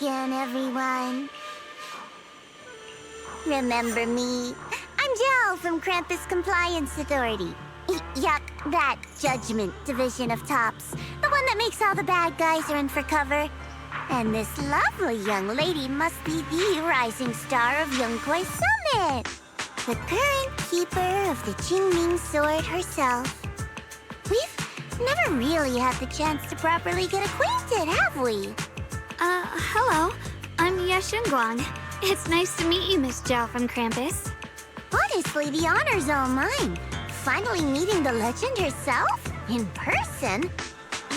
again, everyone. Remember me? I'm Jel from Krampus Compliance Authority. Yuck, that Judgment Division of Tops. The one that makes all the bad guys run for cover. And this lovely young lady must be the rising star of Yunkwai Summit. The current keeper of the Qingming Sword herself. We've never really had the chance to properly get acquainted, have we? Hello. I'm Yashunguang. It's nice to meet you, Miss Zhao from Krampus. Honestly, the honor's all mine. Finally meeting the legend herself? In person?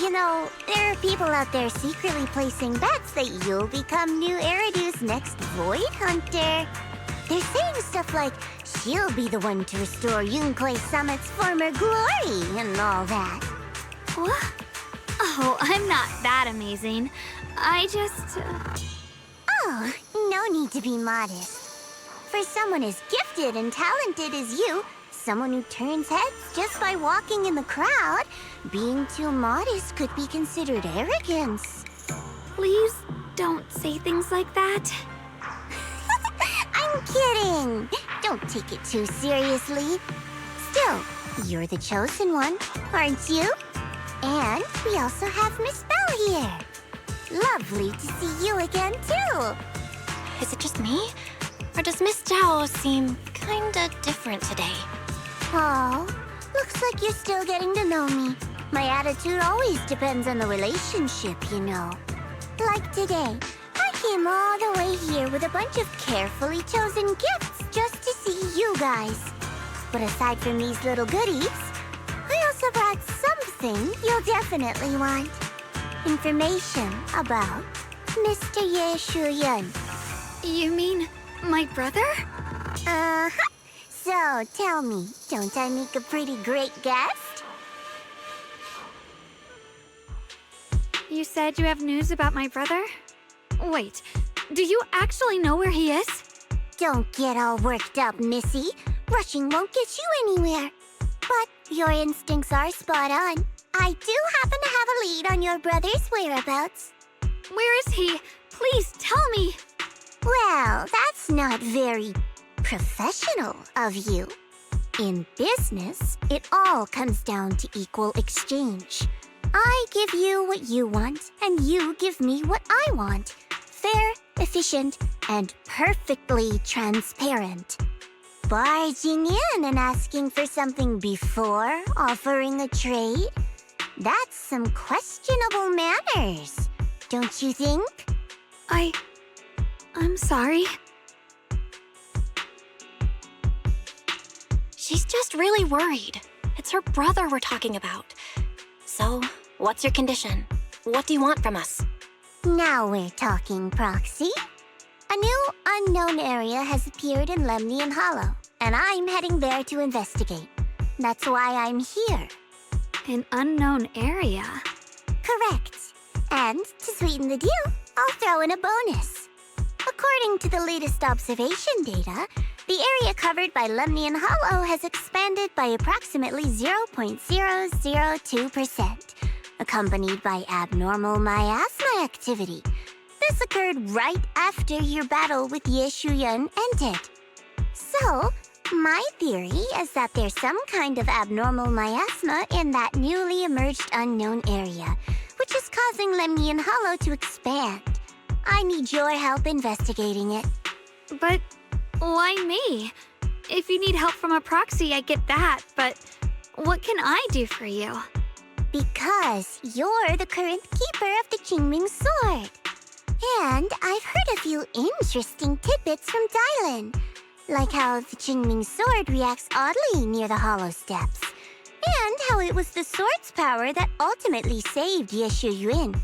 You know, there are people out there secretly placing bets that you'll become new Eridu's next Void Hunter. They're saying stuff like, she'll be the one to restore Yunkwai Summit's former glory and all that. What? Oh, I'm not that amazing. I just... Oh, no need to be modest. For someone as gifted and talented as you, someone who turns heads just by walking in the crowd, being too modest could be considered arrogance. Please don't say things like that. I'm kidding! Don't take it too seriously. Still, you're the chosen one, aren't you? And we also have Miss Belle here. Lovely to see you again, too. Is it just me? Or does Miss Zhao seem kinda different today? Oh, looks like you're still getting to know me. My attitude always depends on the relationship, you know. Like today, I came all the way here with a bunch of carefully chosen gifts just to see you guys. But aside from these little goodies, I also brought something you'll definitely want. Information about Mr. Ye Shuyun. You mean my brother? Uh-huh. So, tell me, don't I make a pretty great guest? You said you have news about my brother? Wait, do you actually know where he is? Don't get all worked up, Missy. Rushing won't get you anywhere. But your instincts are spot on. I do happen to have a lead on your brother's whereabouts. Where is he? Please tell me. Well, that's not very professional of you. In business, it all comes down to equal exchange. I give you what you want, and you give me what I want. Fair, efficient, and perfectly transparent. Barging in and asking for something before offering a trade? That's some questionable manners, don't you think? I'm sorry. She's just really worried. It's her brother we're talking about. So, what's your condition? What do you want from us? Now we're talking, Proxy. A new unknown area has appeared in Lemnian Hollow, and I'm heading there to investigate. That's why I'm here. An unknown area? Correct. And to sweeten the deal, I'll throw in a bonus. According to the latest observation data, the area covered by Lemnian Hollow has expanded by approximately 0.002%, accompanied by abnormal miasma activity. This occurred right after your battle with Ye Shuyun ended. So, my theory is that there's some kind of abnormal miasma in that newly emerged unknown area, which is causing Lemnian Hollow to expand. I need your help investigating it. But why me? If you need help from a proxy, I get that, but what can I do for you? Because you're the current keeper of the Qingming Sword. And I've heard a few interesting tidbits from Dylan. Like how the Qingming Sword reacts oddly near the Hollow Steps. And how it was the sword's power that ultimately saved Ye Shuyun.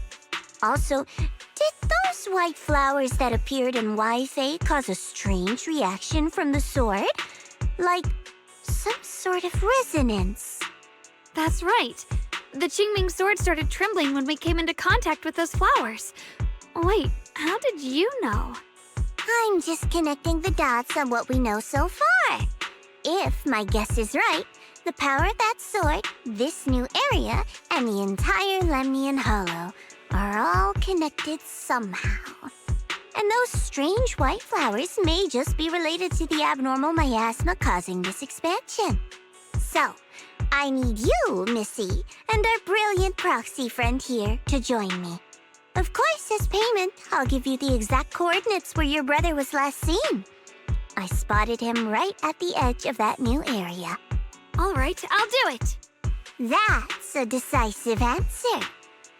Also, did those white flowers that appeared in Weifei cause a strange reaction from the sword? Like some sort of resonance. That's right. The Qingming Sword started trembling when we came into contact with those flowers. Wait, how did you know? I'm just connecting the dots on what we know so far. If my guess is right, the power of that sword, this new area, and the entire Lemnian Hollow are all connected somehow. And those strange white flowers may just be related to the abnormal miasma causing this expansion. So, I need you, Missy, and our brilliant proxy friend here to join me. Of course, as payment, I'll give you the exact coordinates where your brother was last seen. I spotted him right at the edge of that new area. All right, I'll do it. That's a decisive answer.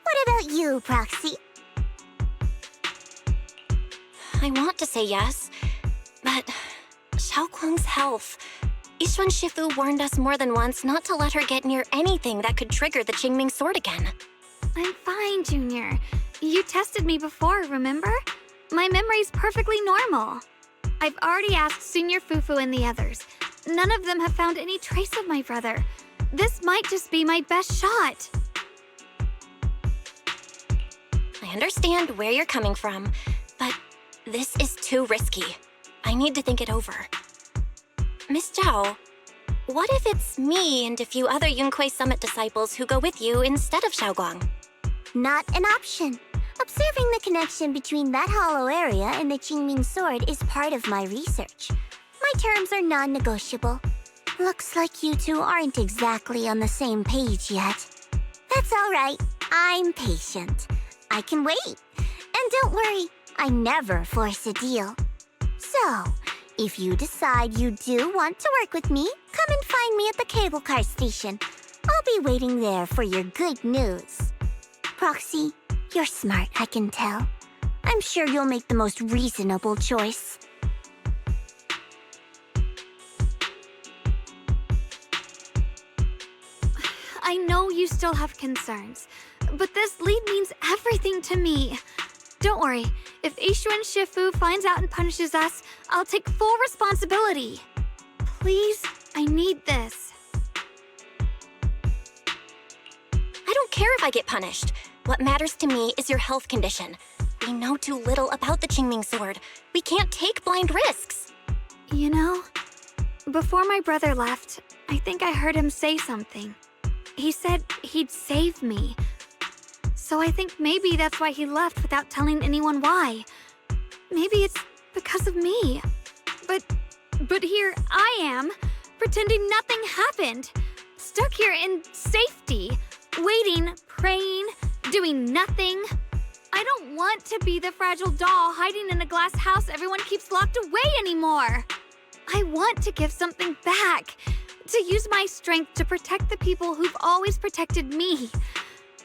What about you, Proxy? I want to say yes, but Xiaoguang's health. Yixuan Shifu warned us more than once not to let her get near anything that could trigger the Qingming sword again. I'm fine, Junior. You tested me before, remember? My memory's perfectly normal. I've already asked Senior Fufu and the others. None of them have found any trace of my brother. This might just be my best shot. I understand where you're coming from, but this is too risky. I need to think it over. Miss Zhao, what if it's me and a few other Yunkuei Summit disciples who go with you instead of Xiaoguang? Not an option. Observing the connection between that hollow area and the Qingming sword is part of my research. My terms are non-negotiable. Looks like you two aren't exactly on the same page yet. That's all right. I'm patient. I can wait. And don't worry, I never force a deal. So, if you decide you do want to work with me, come and find me at the cable car station. I'll be waiting there for your good news. Proxy, you're smart, I can tell. I'm sure you'll make the most reasonable choice. I know you still have concerns, but this lead means everything to me. Don't worry, if Yixuan Shifu finds out and punishes us, I'll take full responsibility. Please, I need this. I don't care if I get punished. What matters to me is your health condition. We know too little about the Qingming sword. We can't take blind risks. You know, before my brother left, I think I heard him say something. He said he'd save me. So I think maybe that's why he left without telling anyone why. Maybe it's because of me. But here I am, pretending nothing happened. Stuck here in safety, waiting, praying, doing nothing. I don't want to be the fragile doll hiding in a glass house everyone keeps locked away anymore. I want to give something back, to use my strength to protect the people who've always protected me.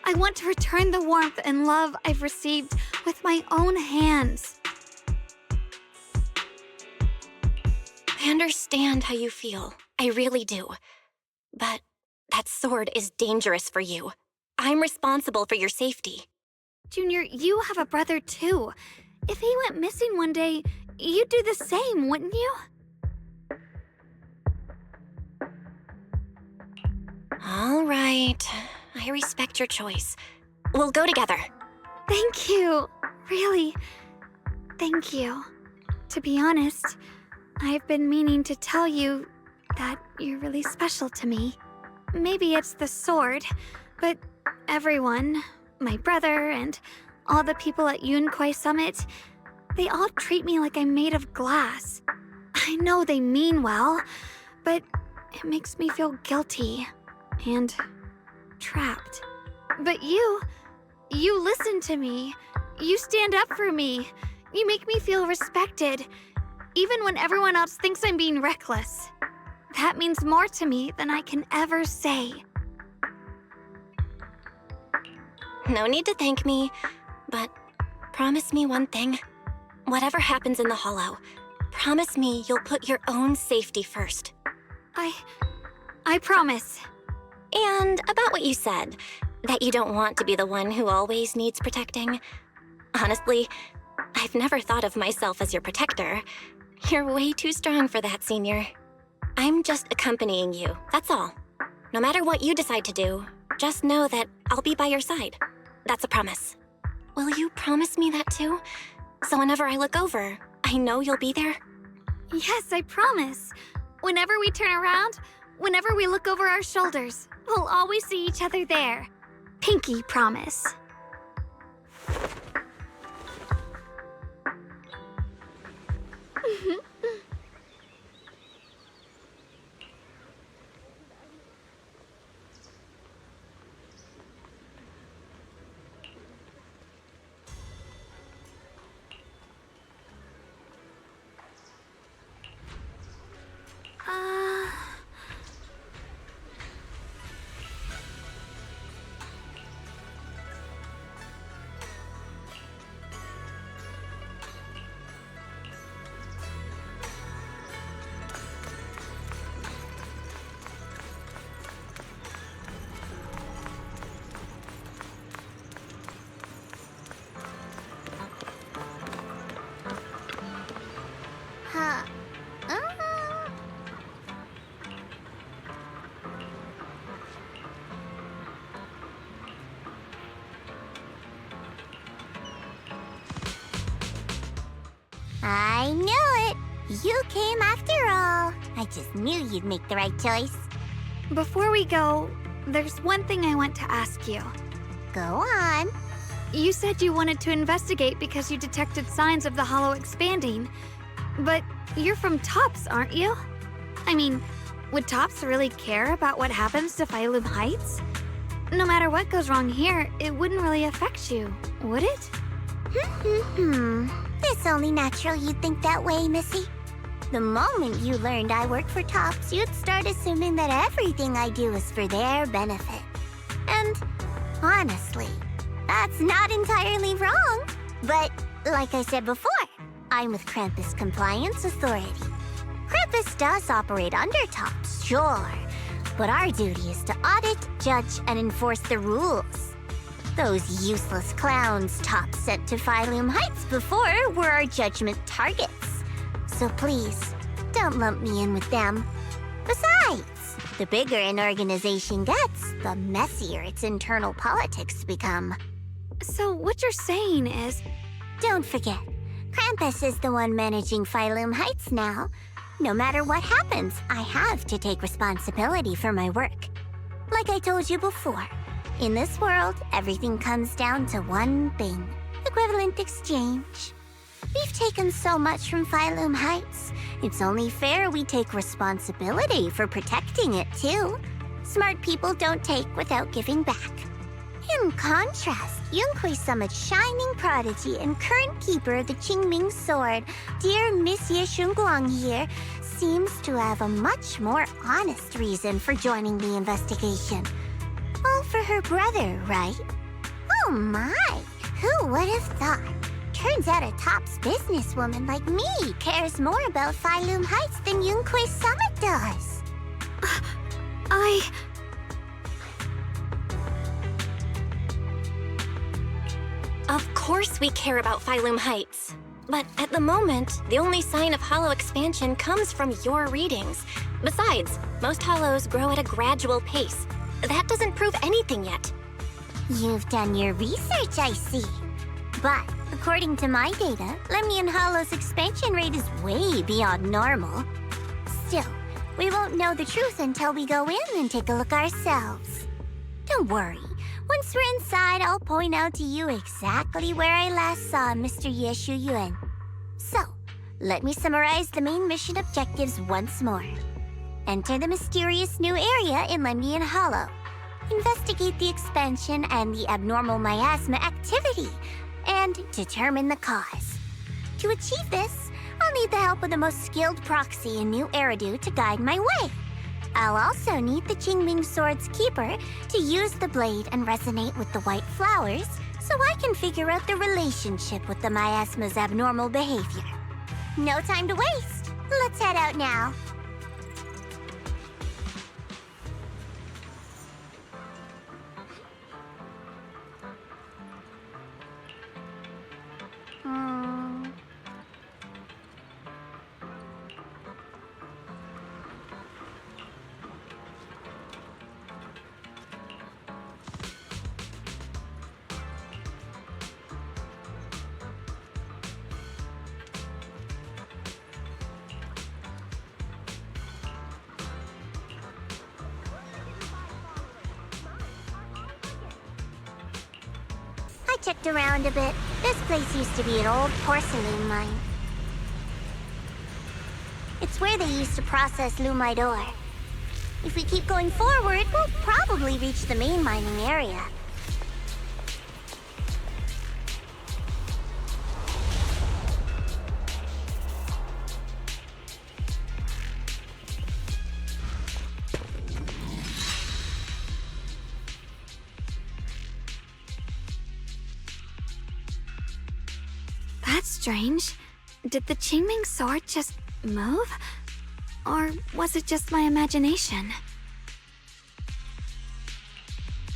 I want to return the warmth and love I've received with my own hands. I understand how you feel. I really do. But that sword is dangerous for you. I'm responsible for your safety. Junior, you have a brother too. If he went missing one day, you'd do the same, wouldn't you? All right. I respect your choice. We'll go together. Thank you. Really, thank you. To be honest, I've been meaning to tell you that you're really special to me. Maybe it's the sword, but everyone, my brother and all the people at Yunkuei Summit, they all treat me like I'm made of glass. I know they mean well, but it makes me feel guilty and trapped. But you listen to me. You stand up for me. You make me feel respected, even when everyone else thinks I'm being reckless. That means more to me than I can ever say. No need to thank me, but promise me one thing. Whatever happens in the Hollow, promise me you'll put your own safety first. I promise. And about what you said, that you don't want to be the one who always needs protecting. Honestly, I've never thought of myself as your protector. You're way too strong for that, Senior. I'm just accompanying you, that's all. No matter what you decide to do, just know that I'll be by your side. That's a promise. Will you promise me that too? So whenever I look over, I know you'll be there? Yes, I promise. Whenever we turn around, whenever we look over our shoulders, we'll always see each other there. Pinky promise. you came after all. I just knew you'd make the right choice. Before we go, there's one thing I want to ask you. Go on. You said you wanted to investigate because you detected signs of the hollow expanding. But you're from Tops, aren't you? I mean, would Tops really care about what happens to Phylum Heights? No matter what goes wrong here, it wouldn't really affect you, would it? It's only natural you'd think that way, Missy. The moment you learned I work for Tops, you'd start assuming that everything I do is for their benefit. And honestly, that's not entirely wrong. But like I said before, I'm with Krampus Compliance Authority. Krampus does operate under Tops, sure, but our duty is to audit, judge, and enforce the rules. Those useless clowns Tops sent to Phylum Heights before were our judgment targets. So please, don't lump me in with them. Besides, the bigger an organization gets, the messier its internal politics become. So what you're saying is... Don't forget, Krampus is the one managing Phylum Heights now. No matter what happens, I have to take responsibility for my work. Like I told you before, in this world, everything comes down to one thing: equivalent exchange. We've taken so much from Phylum Heights. It's only fair we take responsibility for protecting it, too. Smart people don't take without giving back. In contrast, Yunque's Summit's shining prodigy and current keeper of the Qingming Sword, dear Miss Ye Shunguang here, seems to have a much more honest reason for joining the investigation. All for her brother, right? Oh my! Who would have thought? Turns out a Tops businesswoman like me cares more about Phylum Heights than Yunque's Summit does. Of course we care about Phylum Heights. But at the moment, the only sign of hollow expansion comes from your readings. Besides, most hollows grow at a gradual pace. That doesn't prove anything yet. You've done your research, I see. But according to my data, Lemnian Hollow's expansion rate is way beyond normal. Still, we won't know the truth until we go in and take a look ourselves. Don't worry. Once we're inside, I'll point out to you exactly where I last saw Mr. Ye Shuyuan. So, let me summarize the main mission objectives once more. Enter the mysterious new area in Lemnian Hollow. Investigate the expansion and the abnormal miasma activity, and determine the cause. To achieve this, I'll need the help of the most skilled proxy in New Eridu to guide my way. I'll also need the Qingming Sword's keeper to use the blade and resonate with the white flowers so I can figure out the relationship with the miasma's abnormal behavior. No time to waste. Let's head out now. I checked around a bit. This place used to be an old porcelain mine. It's where they used to process lumite ore. If we keep going forward, we'll probably reach the main mining area. That's strange. Did the Qingming Sword just move? Or was it just my imagination?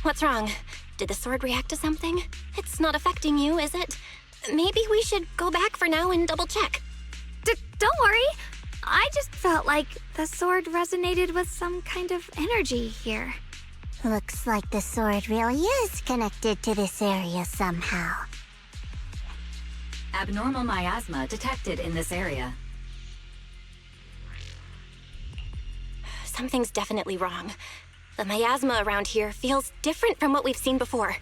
What's wrong? Did the sword react to something? It's not affecting you, is it? Maybe we should go back for now and double check. Don't worry. I just felt like the sword resonated with some kind of energy here. Looks like the sword really is connected to this area somehow. Abnormal miasma detected in this area. something's definitely wrong. The miasma around here feels different from what we've seen before.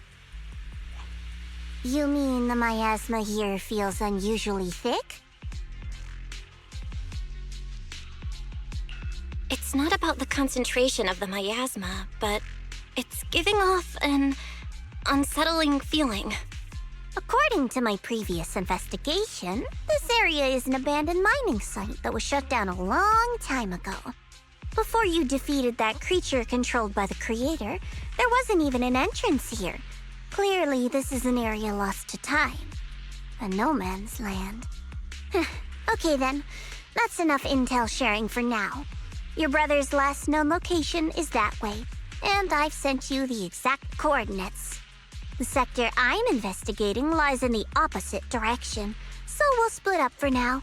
You mean the miasma here feels unusually thick? It's not about the concentration of the miasma, but it's giving off an unsettling feeling. According to my previous investigation, this area is an abandoned mining site that was shut down a long time ago. Before you defeated that creature controlled by the creator, there wasn't even an entrance here. Clearly, this is an area lost to time. A no man's land. Okay then, that's enough intel sharing for now. Your brother's last known location is that way, and I've sent you the exact coordinates. The sector I'm investigating lies in the opposite direction, so we'll split up for now.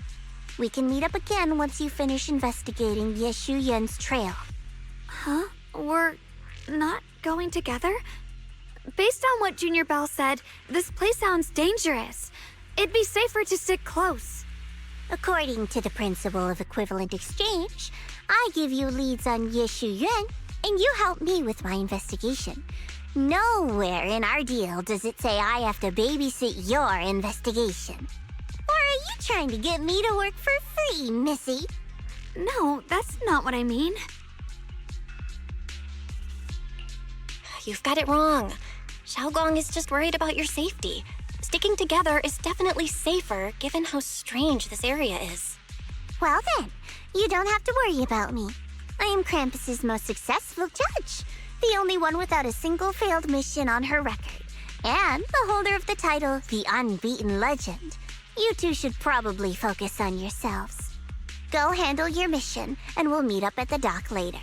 We can meet up again once you finish investigating Yeshu Yen's trail. Huh? We're not going together? Based on what Junior Bell said, this place sounds dangerous. It'd be safer to stick close. According to the principle of equivalent exchange, I give you leads on Yeshu Yuan, and you help me with my investigation. Nowhere in our deal does it say I have to babysit your investigation. Or are you trying to get me to work for free, Missy? No, that's not what I mean. You've got it wrong. Xiaogong is just worried about your safety. Sticking together is definitely safer, given how strange this area is. Well then, you don't have to worry about me. I am Krampus's most successful judge, the only one without a single failed mission on her record, and the holder of the title, the Unbeaten Legend. You two should probably focus on yourselves. Go handle your mission, and we'll meet up at the dock later.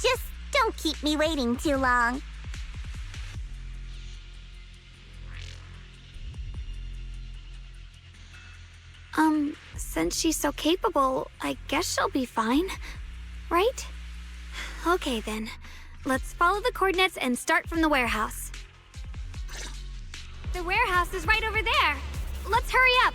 Just don't keep me waiting too long. Since she's so capable, I guess she'll be fine, right? Okay then, let's follow the coordinates and start from the warehouse. The warehouse is right over there. Let's hurry up.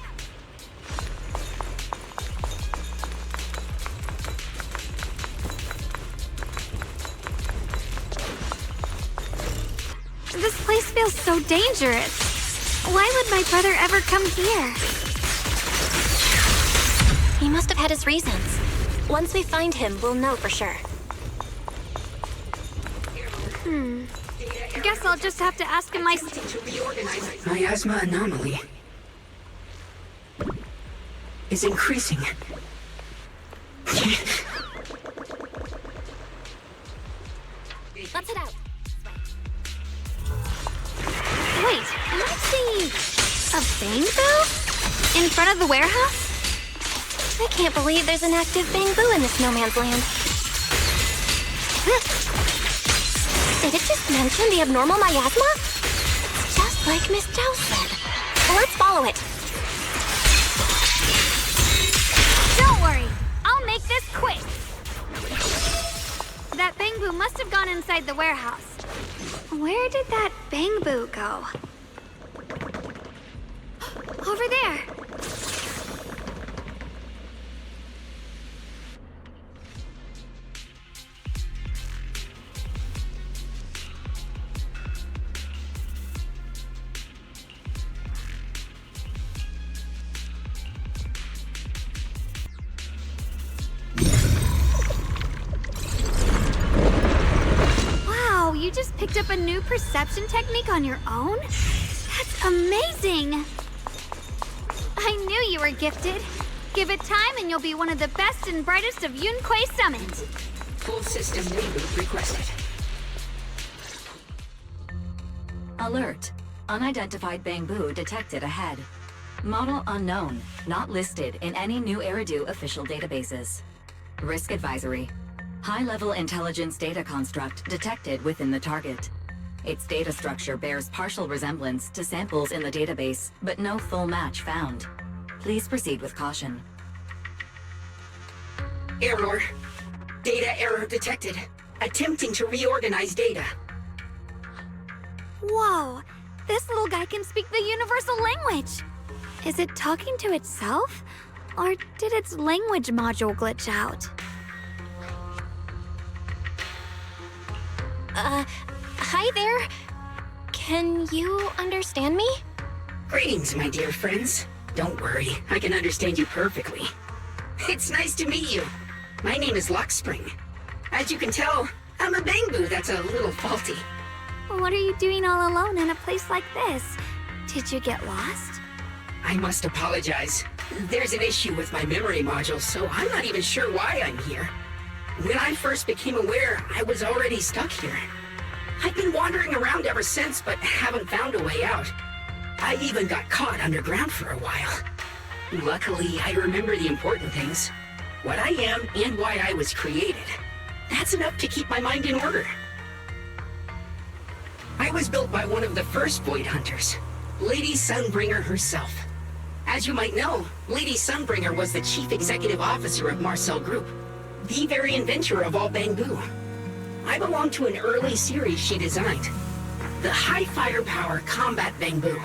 This place feels so dangerous. Why would my brother ever come here? He must have had his reasons. Once we find him, we'll know for sure. Guess I'll just have to ask him Miasma anomaly is increasing. Let's head out. Wait, am I seeing a bamboo in front of the warehouse? I can't believe there's an active bamboo in this no man's land. Did it just mention the abnormal miasma? It's just like Miss Zhao said. Let's follow it. Don't worry, I'll make this quick. That bamboo must have gone inside the warehouse. Where did that bamboo go? Over there. You just picked up a new perception technique on your own? That's amazing! I knew you were gifted. Give it time and you'll be one of the best and brightest of Yunquei Summit. Full system reboot requested. Alert. Unidentified bamboo detected ahead. Model unknown, not listed in any new Eridu official databases. Risk advisory. High-level intelligence data construct detected within the target. Its data structure bears partial resemblance to samples in the database, but no full match found. Please proceed with caution. Error. Data error detected. Attempting to reorganize data. Whoa! This little guy can speak the universal language! Is it talking to itself? Or did its language module glitch out? Hi there. Can you understand me? Greetings, my dear friends. Don't worry, I can understand you perfectly. It's nice to meet you. My name is Lockspring. As you can tell, I'm a Bangbu that's a little faulty. What are you doing all alone in a place like this? Did you get lost? I must apologize. There's an issue with my memory module, so I'm not even sure why I'm here. When I first became aware, I was already stuck here. I've been wandering around ever since, but haven't found a way out. I even got caught underground for a while. Luckily, I remember the important things. What I am and why I was created. That's enough to keep my mind in order. I was built by one of the first Void Hunters, Lady Sunbringer herself. As you might know, Lady Sunbringer was the chief executive officer of Marcel Group, the very inventor of all Bangbu. I belong to an early series she designed, the High Firepower Combat Bangbu,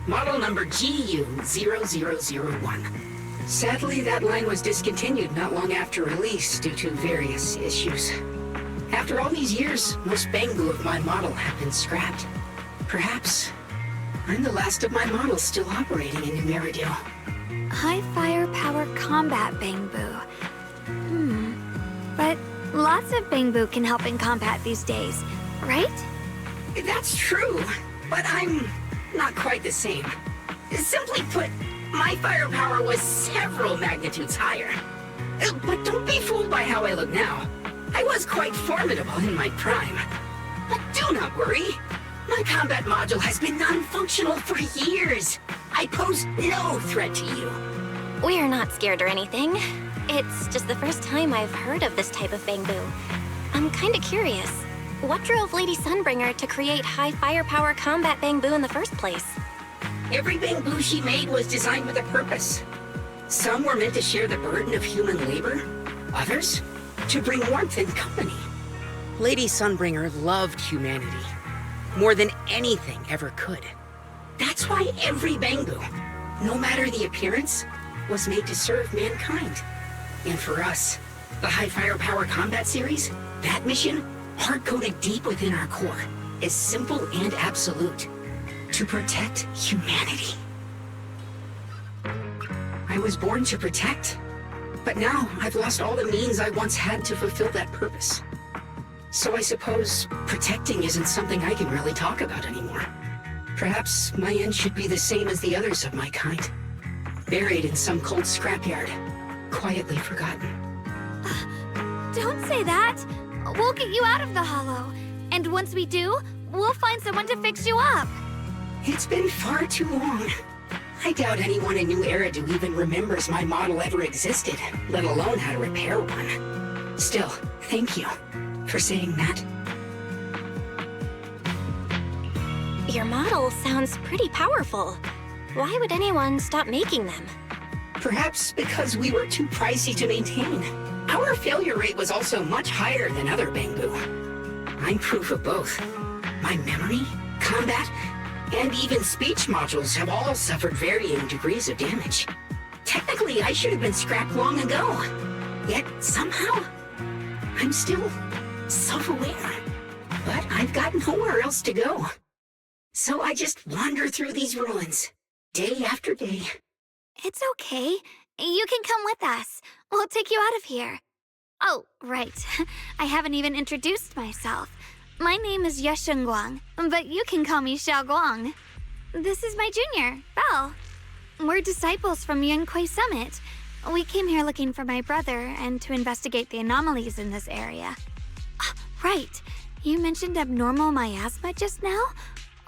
model number GU0001. Sadly, that line was discontinued not long after release due to various issues. After all these years, most Bangbu of my model have been scrapped. Perhaps I'm the last of my models still operating in New Meridale. High firepower combat Bangbu. But lots of Bangbu can help in combat these days, right? That's true, but I'm not quite the same. Simply put, my firepower was several magnitudes higher. But don't be fooled by how I look now. I was quite formidable in my prime. But do not worry. My combat module has been non-functional for years. I pose no threat to you. We're not scared or anything. It's just the first time I've heard of this type of Bangbu. I'm kinda curious. What drove Lady Sunbringer to create high firepower combat Bangbu in the first place? Every Bangbu she made was designed with a purpose. Some were meant to share the burden of human labor. Others, to bring warmth and company. Lady Sunbringer loved humanity. More than anything ever could. That's why every Bangbu, no matter the appearance, was made to serve mankind. And for us, the High Firepower Combat Series, that mission, hard-coded deep within our core, is simple and absolute. To protect humanity. I was born to protect, but now I've lost all the means I once had to fulfill that purpose. So I suppose protecting isn't something I can really talk about anymore. Perhaps my end should be the same as the others of my kind. Buried in some cold scrapyard. Quietly forgotten. Don't say that! We'll get you out of the hollow. And once we do, we'll find someone to fix you up. It's been far too long. I doubt anyone in New Eridu even remembers my model ever existed, let alone how to repair one. Still, thank you for saying that. Your model sounds pretty powerful. Why would anyone stop making them? Perhaps because we were too pricey to maintain. Our failure rate was also much higher than other Bangbu. I'm proof of both. My memory, combat, and even speech modules have all suffered varying degrees of damage. Technically, I should have been scrapped long ago. Yet, somehow, I'm still self-aware. But I've got nowhere else to go. So I just wander through these ruins, day after day. It's okay. You can come with us. We'll take you out of here. Oh, right. I haven't even introduced myself. My name is Yeshengguang, but you can call me Xiaoguang. This is my junior, Belle. We're disciples from Yunquei Summit. We came here looking for my brother and to investigate the anomalies in this area. Right. You mentioned abnormal miasma just now?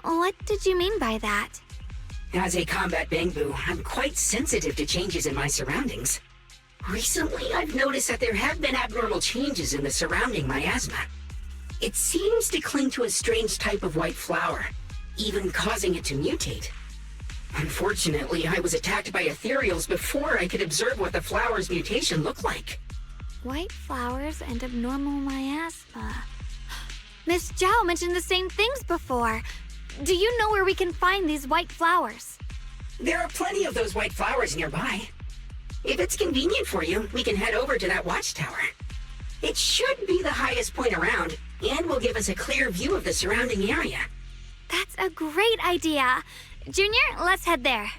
What did you mean by that? As a combat Bangbu, I'm quite sensitive to changes in my surroundings. Recently, I've noticed that there have been abnormal changes in the surrounding miasma. It seems to cling to a strange type of white flower, even causing it to mutate. Unfortunately, I was attacked by ethereals before I could observe what the flower's mutation looked like. White flowers and abnormal miasma. Miss Zhao mentioned the same things before. Do you know where we can find these white flowers? There are plenty of those white flowers nearby. If it's convenient for you, we can head over to that watchtower. It should be the highest point around, and will give us a clear view of the surrounding area. That's a great idea. Junior, let's head there.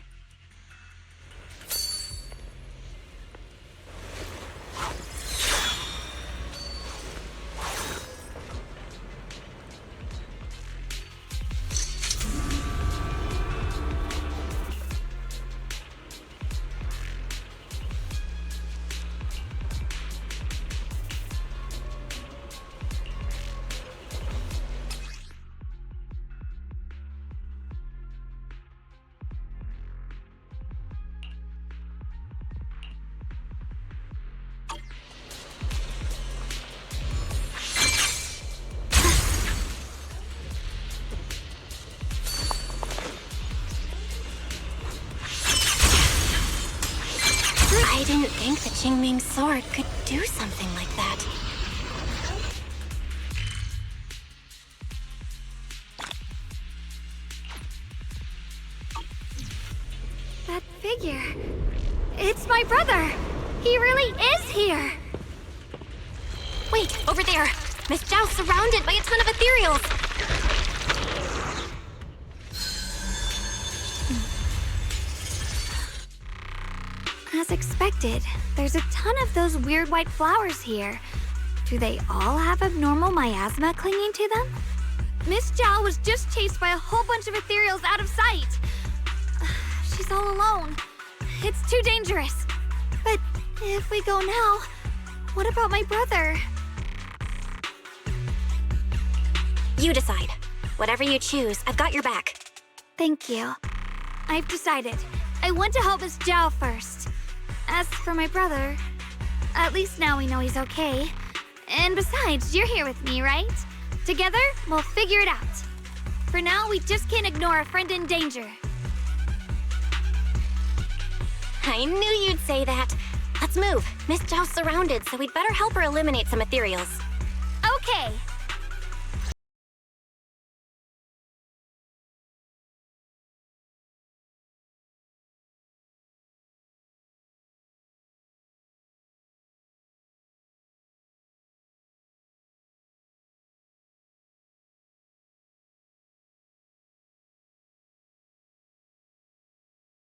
I didn't think the Qingming sword could do something like that. That figure. It's my brother. He really is here. Wait, over there! Miss Zhao's surrounded by a ton of ethereals! As expected, there's a ton of those weird white flowers here. Do they all have abnormal miasma clinging to them? Miss Zhao was just chased by a whole bunch of ethereals out of sight. She's all alone. It's too dangerous. But if we go now, what about my brother? You decide. Whatever you choose, I've got your back. Thank you. I've decided. I want to help Miss Zhao first. As for my brother, at least now we know he's okay. And besides, you're here with me, right? Together, we'll figure it out. For now, we just can't ignore a friend in danger. I knew you'd say that. Let's move. Miss Zhao's surrounded, so we'd better help her eliminate some ethereals. Okay,